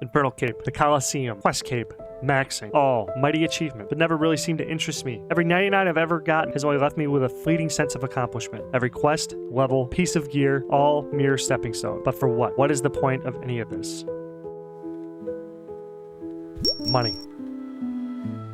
Infernal Cape, the Coliseum, Quest Cape, maxing. All mighty achievement, but never really seemed to interest me. Every 99 I've ever gotten has only left me with a fleeting sense of accomplishment. Every quest, level, piece of gear, all mere stepping stone. But for what? What is the point of any of this? Money.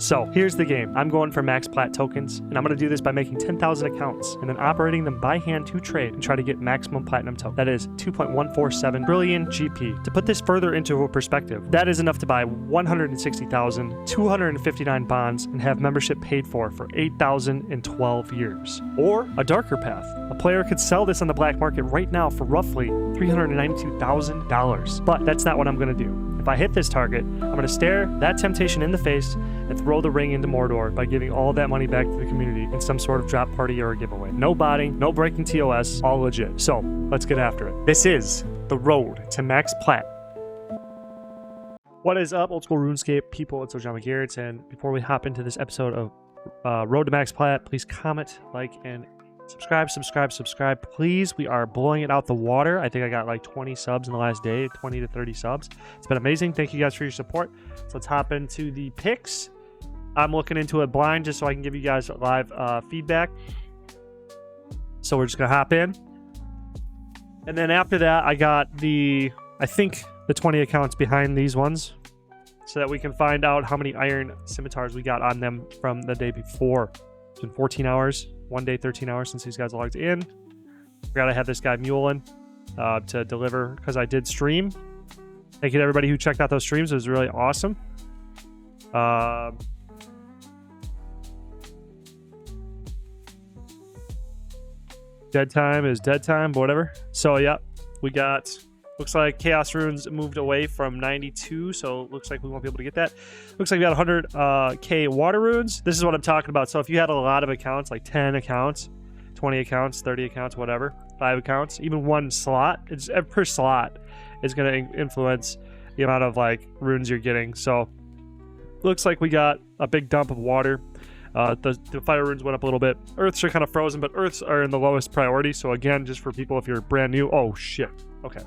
So here's the game. I'm going for max PLAT tokens, and I'm going to do this by making 10,000 accounts and then operating them by hand to trade and try to get maximum platinum token. That is 2.147 trillion GP. To put this further into a perspective, that is enough to buy 160,259 bonds and have membership paid for 8,012 years. Or a darker path. A player could sell this on the black market right now for roughly $392,000. But that's not what I'm going to do. If I hit this target, I'm going to stare that temptation in the face and throw the ring into Mordor by giving all of that money back to the community in some sort of drop party or a giveaway. No botting, no breaking TOS, all legit. So, let's get after it. This is the road to max PLAT. What is up, old school RuneScape people? It's Ojama Garrett, and before we hop into this episode of Road to Max PLAT, please comment, like, and subscribe, please. We are blowing it out the water. I think I got like 20 subs in the last day, 20 to 30 subs. It's been amazing. Thank you guys for your support. So let's hop into the picks. I'm looking into it blind just so I can give you guys live feedback. So we're just gonna hop in, and then after that I got I think the 20 accounts behind these ones, so that we can find out how many iron scimitars we got on them from the day before. It's been 14 hours. One day, 13 hours since these guys logged in. Forgot I had this guy Mulin to deliver because I did stream. Thank you to everybody who checked out those streams. It was really awesome. Dead time is dead time, but whatever. So yeah, we got, looks like Chaos Runes moved away from 92, so it looks like we won't be able to get that. Looks like we got 100k Water Runes. This is what I'm talking about. So if you had a lot of accounts, like 10 accounts, 20 accounts, 30 accounts, whatever, 5 accounts, even one slot, it's per slot is going to influence the amount of like runes you're getting. So looks like we got a big dump of water. The fire runes went up a little bit. Earths are kind of frozen, but earths are in the lowest priority. So again, just for people if you're brand new. Oh shit. Okay,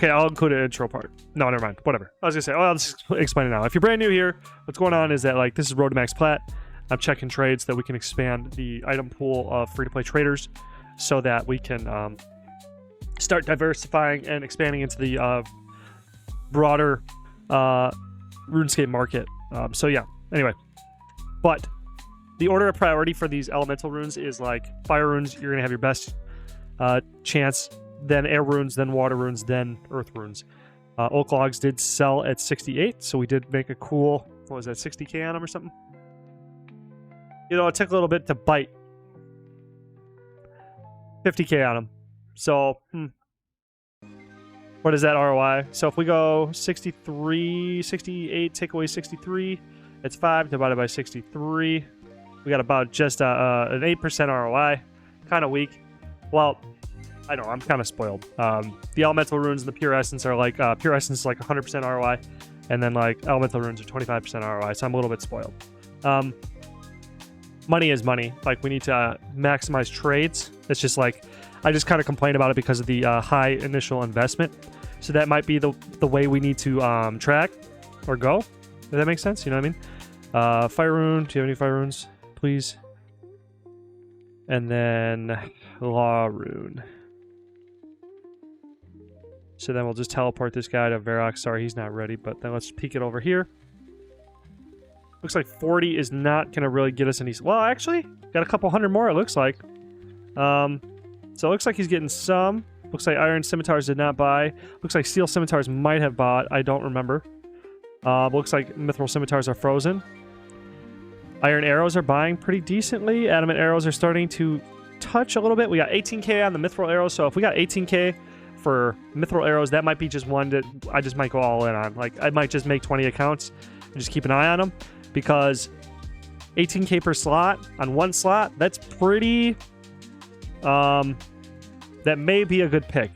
I'll include an intro part. No, never mind. Whatever. I was gonna say, I'll just explain it now. If you're brand new here, what's going on is that like this is Road to Max PLAT. I'm checking trades so that we can expand the item pool of free-to-play traders, so that we can start diversifying and expanding into the broader RuneScape market. So yeah. Anyway, but the order of priority for these elemental runes is like fire runes. You're gonna have your best chance. Then air runes, then water runes, then earth runes. Oak logs did sell at 68, so we did make a cool, what was that, 60k on them or something? You know, it took a little bit to bite. 50k on them. So, what is that ROI? So if we go 63, 68, take away 63, it's 5 divided by 63. We got about just an 8% ROI. Kind of weak. Well, I know, I'm kind of spoiled. The elemental runes and the pure essence are like, pure essence is like 100% ROI, and then like elemental runes are 25% ROI, so I'm a little bit spoiled. Money is money. Like, we need to maximize trades. It's just like, I just kind of complain about it because of the high initial investment. So that might be the way we need to track or go. Does that make sense? You know what I mean? Fire rune. Do you have any fire runes, please? And then law rune. So then we'll just teleport this guy to Varrock. Sorry, he's not ready, but then let's peek it over here. Looks like 40 is not going to really get us any... Well, actually, got a couple hundred more, it looks like. So it looks like he's getting some. Looks like iron scimitars did not buy. Looks like steel scimitars might have bought. I don't remember. Looks like mithril scimitars are frozen. Iron arrows are buying pretty decently. Adamant arrows are starting to touch a little bit. We got 18k on the mithril arrows, so if we got 18k... for mithril arrows, that might be just one that I just might go all in on. Like, I might just make 20 accounts and just keep an eye on them, because 18k per slot on one slot, that's pretty, that may be a good pick.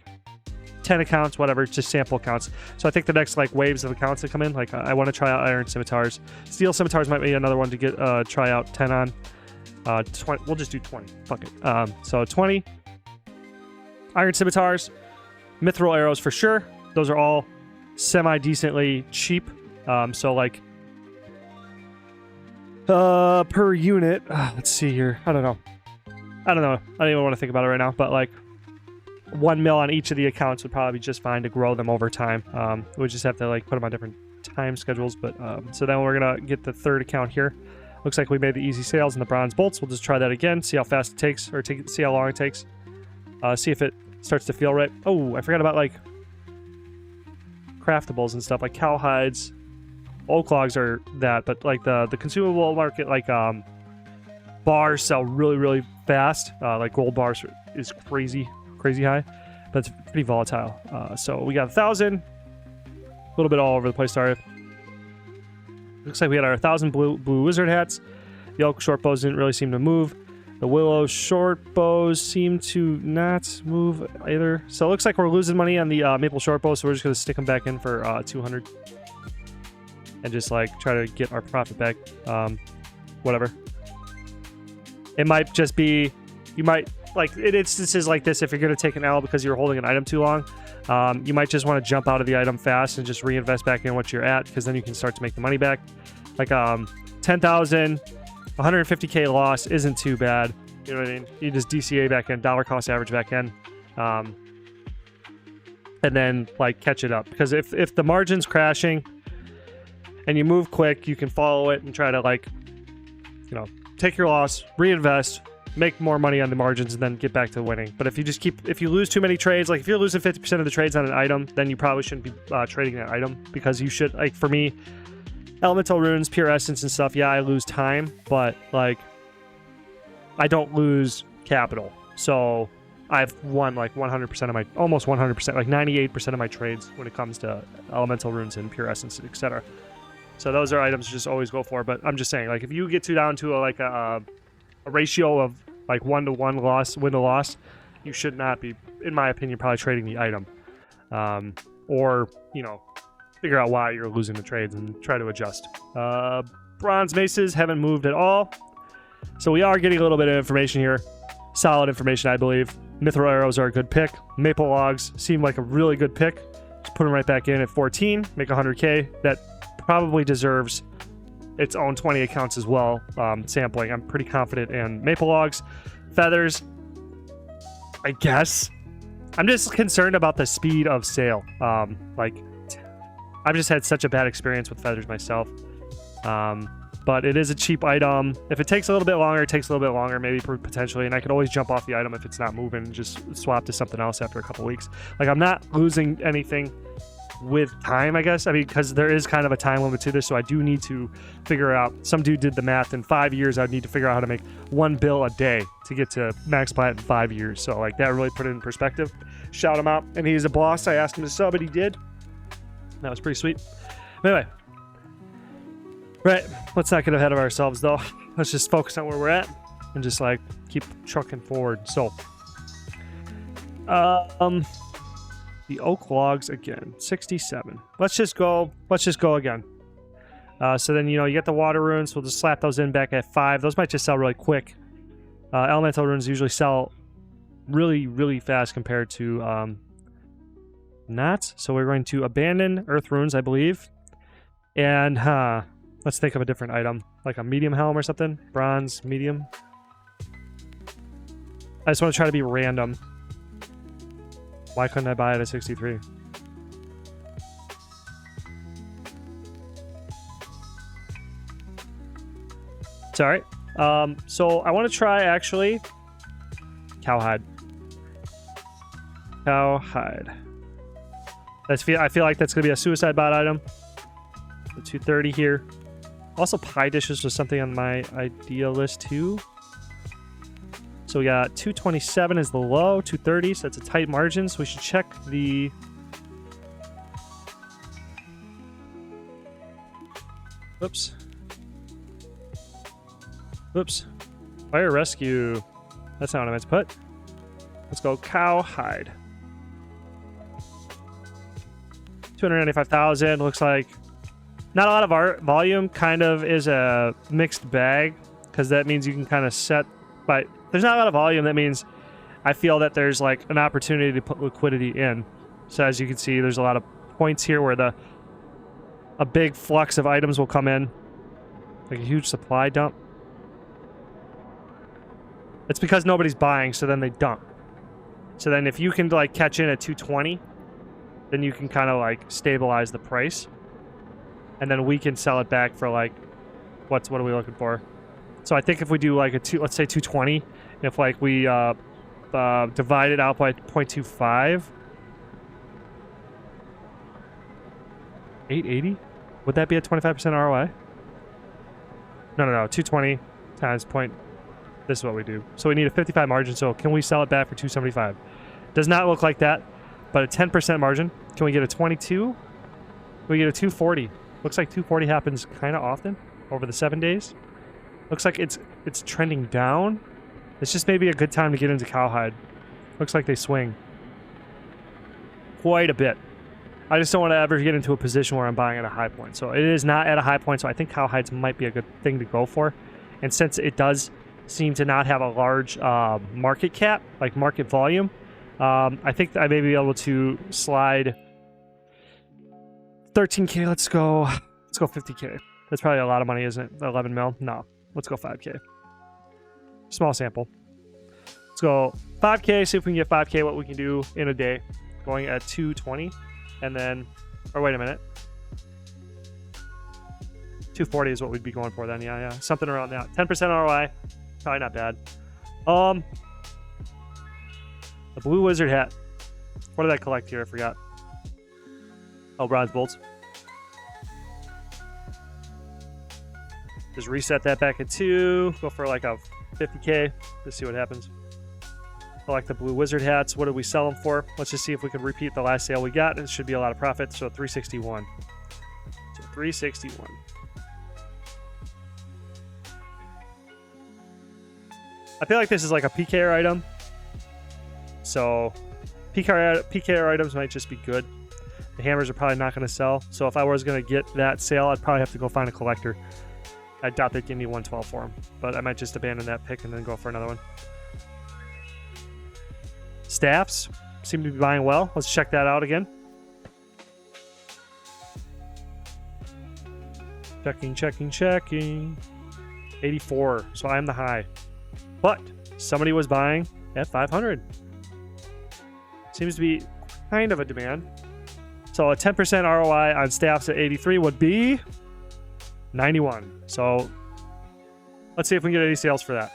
10 accounts, whatever, just sample accounts. So I think the next like waves of accounts that come in, like I want to try out iron scimitars. Steel scimitars might be another one to get try out 10 on. 20, we'll just do 20. Fuck it. So 20 iron scimitars. Mithril arrows for sure. Those are all semi-decently cheap. So like per unit, let's see here. I don't know. I don't even want to think about it right now, but like 1 mil on each of the accounts would probably be just fine to grow them over time. We just have to like put them on different time schedules. But so then we're gonna get the third account here. Looks like we made the easy sales and the bronze bolts. We'll just try that again, see how fast it takes, or see how long it takes. See if it starts to feel right. Oh, I forgot about like craftables and stuff like cowhides. Oak logs are that, but like the consumable market, like bars sell really fast. Like gold bars is crazy high, but it's pretty volatile. So we got 1,000, a little bit all over the place. Sorry. Looks like we had our 1,000 blue wizard hats. The oak short bows didn't really seem to move. The willow short bows seem to not move either. So it looks like we're losing money on the maple short bows, so we're just going to stick them back in for 200 and just like try to get our profit back. Whatever. It might just be, you might, like in instances like this, if you're going to take an L because you're holding an item too long, you might just want to jump out of the item fast and just reinvest back in what you're at, because then you can start to make the money back. Like 10,000, 150k loss isn't too bad. You know what I mean? You just DCA back in, dollar cost average back in, and then like catch it up. Because if the margin's crashing and you move quick, you can follow it and try to like, you know, take your loss, reinvest, make more money on the margins, and then get back to winning. But if you just if you lose too many trades, like if you're losing 50% of the trades on an item, then you probably shouldn't be trading that item, because you should, like for me, elemental runes, pure essence and stuff, yeah, I lose time, but like I don't lose capital. So I've won like 100% of my, almost 100%, like 98% of my trades when it comes to elemental runes and pure essence, etc. So those are items to just always go for. But I'm just saying, like if you get down to a ratio of like 1-to-1 loss, win to loss, you should not be, in my opinion, probably trading the item. Or, you know, figure out why you're losing the trades and try to adjust. Bronze maces haven't moved at all. So we are getting a little bit of information here. Solid information, I believe. Mithril arrows are a good pick. Maple logs seem like a really good pick. Just put them right back in at 14, make 100k. That probably deserves its own 20 accounts as well. Sampling, I'm pretty confident in maple logs. Feathers, I guess. I'm just concerned about the speed of sale. Like, I've just had such a bad experience with feathers myself. But it is a cheap item. If it takes a little bit longer, it takes a little bit longer, maybe potentially. And I could always jump off the item if it's not moving and just swap to something else after a couple weeks. Like, I'm not losing anything with time, I guess. I mean, because there is kind of a time limit to this, so I do need to figure out. Some dude did the math. In 5 years, I'd need to figure out how to make 1 bill a day to get to max plat in 5 years. So, like, that really put it in perspective. Shout him out. And he's a boss. I asked him to sub, and he did. That was pretty sweet. But anyway. Right, let's not get ahead of ourselves though. Let's just focus on where we're at and just like keep trucking forward. So, the oak logs again, 67. Let's just go again. So then, you know, you get the water runes. We'll just slap those in back at 5. Those might just sell really quick. Elemental runes usually sell really fast compared to not. So we're going to abandon earth runes, I believe, and let's think of a different item, like a medium helm or something. Bronze, medium. I just want to try to be random. Why couldn't I buy it at 63? It's alright. So I want to try, actually, cowhide. Cowhide. I feel like that's going to be a suicide bot item. The 230 here. Also, pie dishes was something on my idea list too. So we got 227 is the low, 230, so that's a tight margin. So we should check the... Oops. Fire rescue. That's not what I meant to put. Let's go cowhide. 295,000. Looks like not a lot of art volume. Kind of is a mixed bag, because that means you can kind of set. But there's not a lot of volume. That means I feel that there's like an opportunity to put liquidity in. So as you can see, there's a lot of points here where a big flux of items will come in, like a huge supply dump. It's because nobody's buying, so then they dump. So then if you can like catch in at 220, then you can kind of like stabilize the price, and then we can sell it back for like what are we looking for? So I think if we do like let's say 220, if like we divide it out by 0.25, 880, would that be a 25% ROI? No, 220 times point. This is what we do. So we need a 55 margin. So can we sell it back for 275? Does not look like that, but a 10% margin. Can we get a 22? Can we get a 240? Looks like 240 happens kind of often over the 7 days. Looks like it's trending down. It's just maybe a good time to get into cowhide. Looks like they swing quite a bit. I just don't want to ever get into a position where I'm buying at a high point. So it is not at a high point, so I think cowhides might be a good thing to go for. And since it does seem to not have a large market cap, like market volume, I think I may be able to slide 13K. Let's go 50K. That's probably a lot of money, isn't it? 11 mil? No. Let's go 5K. Small sample. Let's go 5K, see if we can get 5K, what we can do in a day. Going at 220. And then, or wait a minute. 240 is what we'd be going for then. Yeah. Something around that. 10% ROI. Probably not bad. The blue wizard hat. What did I collect here? I forgot. Oh, bronze bolts. Just reset that back at 2. Go for like a 50K. Let's see what happens. Collect the blue wizard hats. What did we sell them for? Let's just see if we can repeat the last sale we got. It should be a lot of profit. So 361. So 361. I feel like this is like a PKR item. So PKR items might just be good. The hammers are probably not going to sell. So if I was going to get that sale, I'd probably have to go find a collector. I doubt they'd give me 112 for them. But I might just abandon that pick and then go for another one. Staffs seem to be buying well. Let's check that out again. Checking. 84. So I am the high. But somebody was buying at 500. Seems to be kind of a demand. So a 10% ROI on staffs at 83 would be 91. So let's see if we can get any sales for that.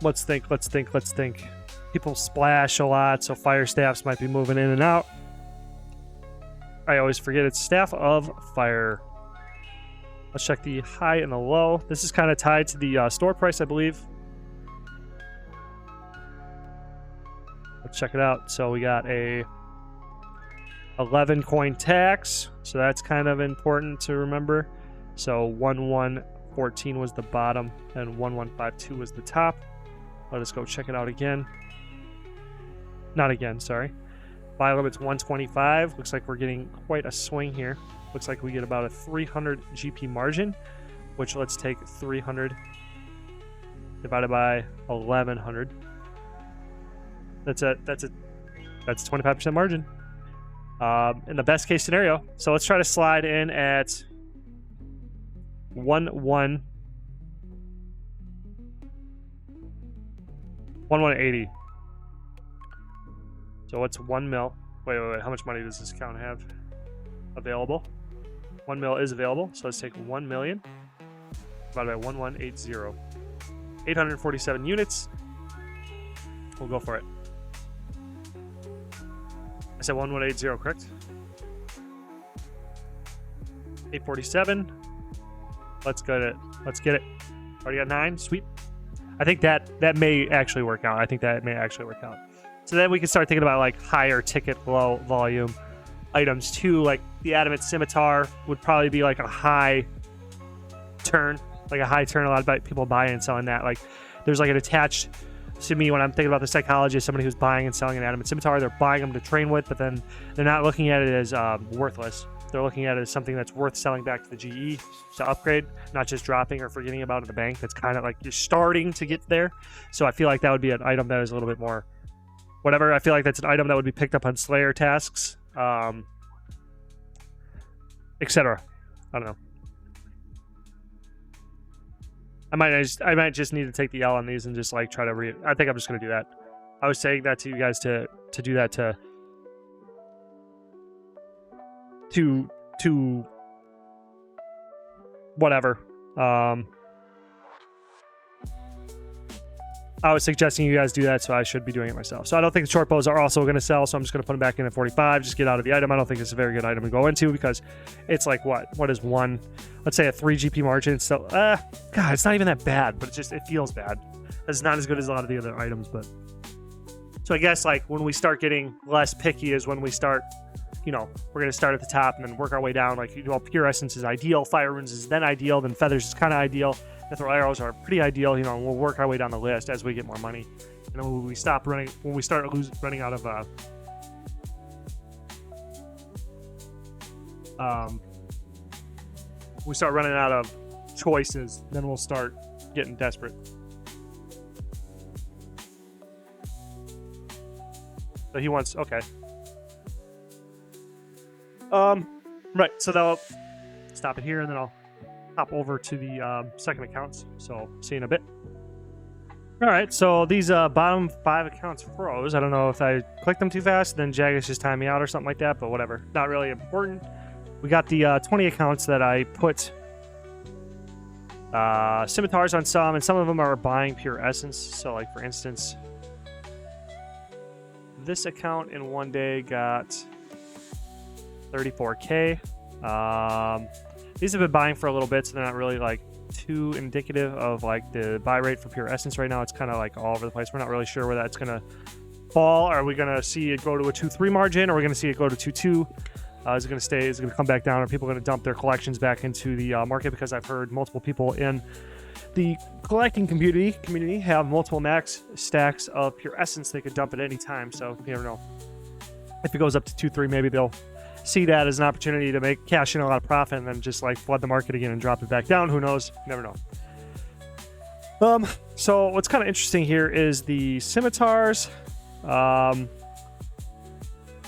Let's think. People splash a lot, so fire staffs might be moving in and out. I always forget it's staff of fire. Let's check the high and the low. This is kind of tied to the store price, I believe. Let's check it out. So we got a 11 coin tax, so that's kind of important to remember. So 1114 was the bottom and 1152 was the top. Let us go check it out again. Not again, sorry. Buy limit's 125. Looks like we're getting quite a swing here. Looks like we get about a 300 GP margin, which let's take 300 divided by 1100. That's a 25% margin. In the best case scenario. So let's try to slide in at 1180. So what's 1 mil? Wait. How much money does this account have available? 1 mil is available. So let's take 1 million divided by 1180. 847 units. We'll go for it. I said 1180, correct? 847. Let's get it. Already got 9. Sweet. I think that may actually work out. So then we can start thinking about like higher ticket, low volume items too. Like the adamant scimitar would probably be like a high turn. A lot of people buying and selling that. Like there's like an attached to me when I'm thinking about the psychology of somebody who's buying and selling an adamant scimitar. They're buying them to train with, but then they're not looking at it as worthless. they're looking at it as something that's worth selling back to the GE to upgrade, not just dropping or forgetting about in the bank. That's kind of like you're starting to get there. So I feel like that would be an item that is a little bit more whatever. I feel like that's an item that would be picked up on Slayer tasks, etc. I don't know. I might just need to take the L on these and just like try to I think I'm just gonna do that. I was saying that to you guys to do that to whatever. I was suggesting you guys do that, so I should be doing it myself. So I don't think the short bows are also going to sell, so I'm just going to put them back in at 45, just get out of the item. I don't think it's a very good item to go into because it's like what is one, let's say a 3 GP margin. So, God, it's not even that bad, but it feels bad. It's not as good as a lot of the other items, but. So I guess like when we start getting less picky is when we start, we're going to start at the top and then work our way down. Like, Pure Essence is ideal, Fire Runes is then ideal, then Feathers is kind of ideal. Mithril Arrows are pretty ideal, and we'll work our way down the list as we get more money. And then when we start running out of choices, then we'll start getting desperate. So he wants, okay. Right, so that'll stop it here, and then I'll hop over to the second accounts. So see you in a bit. All right, so these bottom 5 accounts froze. I don't know if I clicked them too fast, then Jagus just timed me out or something like that, but whatever. Not really important. We got the 20 accounts that I put scimitars on some, and some of them are buying Pure Essence. So like for instance, this account in one day got 34K. These have been buying for a little bit, so they're not really like too indicative of like the buy rate for Pure Essence right now. It's kind of like all over the place. We're not really sure where that's gonna fall. Are we gonna see it go to a 2-3 margin? Or are we gonna see it go to 2-2? Is it gonna stay? Is it gonna come back down? Are people gonna dump their collections back into the market? Because I've heard multiple people in the collecting community have multiple max stacks of Pure Essence they could dump at any time. So you never know. If it goes up to 2-3, maybe they'll see that as an opportunity to cash in a lot of profit and then just like flood the market again and drop it back down. Who knows? You never know. So what's kind of interesting here is the scimitars.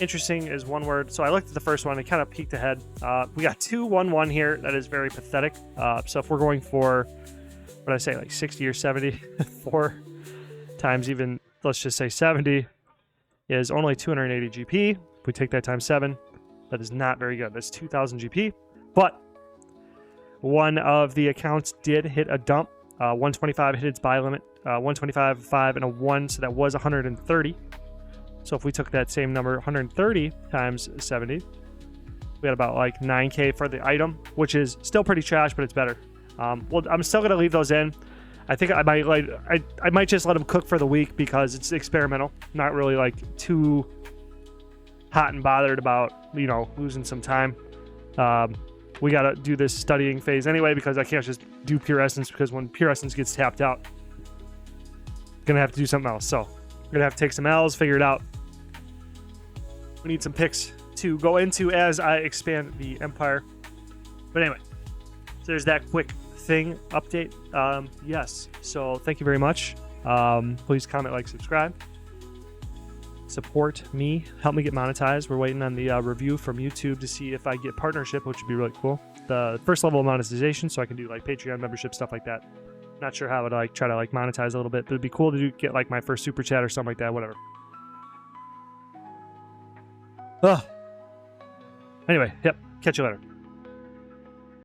Interesting is one word. So I looked at the first one and kind of peeked ahead. We got 2-1-1 here. That is very pathetic. So if we're going for, what did I say, like 60 or 70, 4 times even, let's just say 70 is only 280 GP. If we take that times 7, that is not very good. That's 2,000 GP. But one of the accounts did hit a dump. 125 hit its buy limit. 125, 5, and a 1, so that was 130. So if we took that same number, 130 times 70, we had about like 9K for the item, which is still pretty trash, but it's better. Well, I'm still gonna leave those in. I think I might just let them cook for the week because it's experimental. Not really like too hot and bothered about losing some time. We gotta do this studying phase anyway because I can't just do Pure Essence, because when Pure Essence gets tapped out, I'm gonna have to do something else. So we're gonna have to take some L's, figure it out. We need some picks to go into as I expand the empire. But anyway, so there's that quick thing update. Yes, so thank you very much. Please comment, like, subscribe. Support me, help me get monetized. We're waiting on the review from YouTube to see if I get partnership, which would be really cool. The first level of monetization, so I can do like Patreon membership, stuff like that. Not sure how I would like try to like monetize a little bit, but it'd be cool to get like my first super chat or something like that, whatever. Anyway, yep, catch you later.